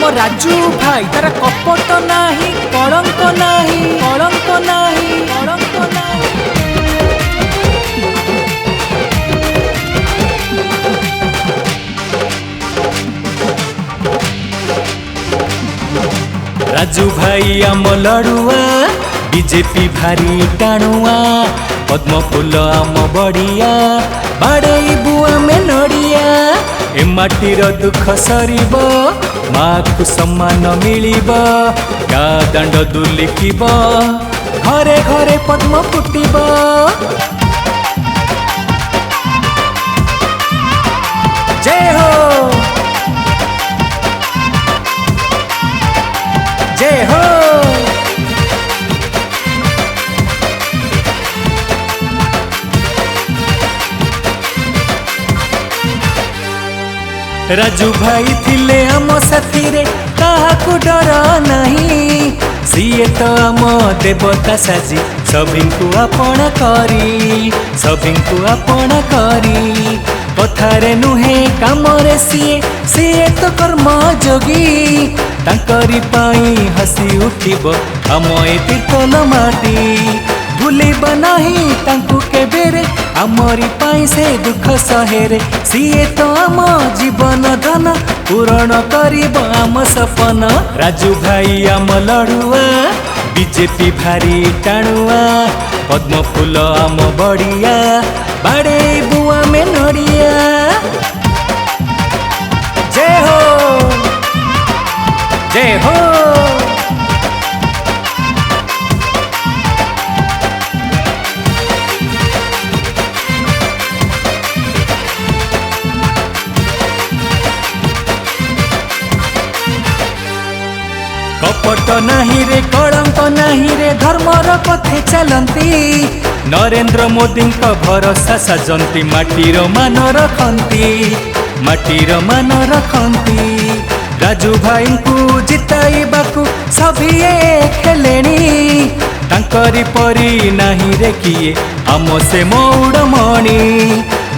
आम राजू भाई तार कपट नाही कलंक नाही कलंक नाही कलंक नाही। राजू भाई आम लड़ुआ बीजेपी भारी टाणुआ पद्म फूल आम बढ़िया बाड़े बुआ में नड़िया ए माटीर दुख सरीब माँ को सम्मान मिलिब गा दांड दुलिकिब घरे घरे पद्म फुटिब। जय हो जय हो। राजू भाई थिले आम साथी रे काहाकु डर नहीं सीए तो आम देवता साजी सभिंकु आपण करी सभिंकु आपण करी कथारे नुहे कामरे सीए तो कर्म जोगी तांकरी पाई हसी उठिब आम ए तीर्थल माटी भूलिब नहीं तांकु केबेरे आमरी पाई से दुख सहेरे सीए तो आम जीवन धन पूरण करिब आम सपन। राजू भाई आम लड़ुआ बीजेपी भारी टाणुआ पद्म फूल आम बढ़िया बाड़े बुआ में नड़िया। जय हो जय हो। कपट नहीं रे कलंक नहीं रे धर्मर पथे चलती नरेंद्र मोदी भरोसा साजंती माटीर मान रखती माटीर मान रखती। राजू भाई को जिताइबाकू सभी खेलेनी तांकरी परी नहीं रे किए आम से मौड़मणि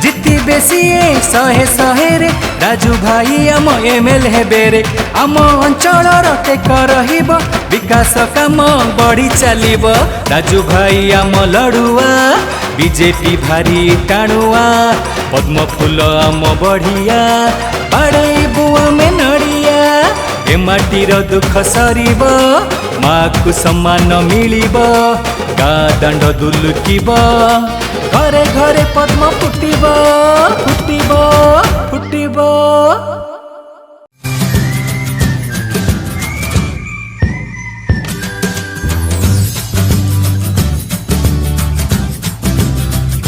जिति बेसी शहे शहे रे राजू भाई आम एमएल हेबेरे आम अंचल टेक रहिब विकास काम बढ़ी चलिब। राजू भाई आम लड़ुआ बीजेपी भारी टाणुआ पद्म फूल आम बढ़िया बाड़े बुआ में नड़िया ए माटीर दुख सरीब माँ को सम्मान मिलिब गा दांड दुलुकिब घरे घरे पद्म फुटिब फुटिब फुटिब।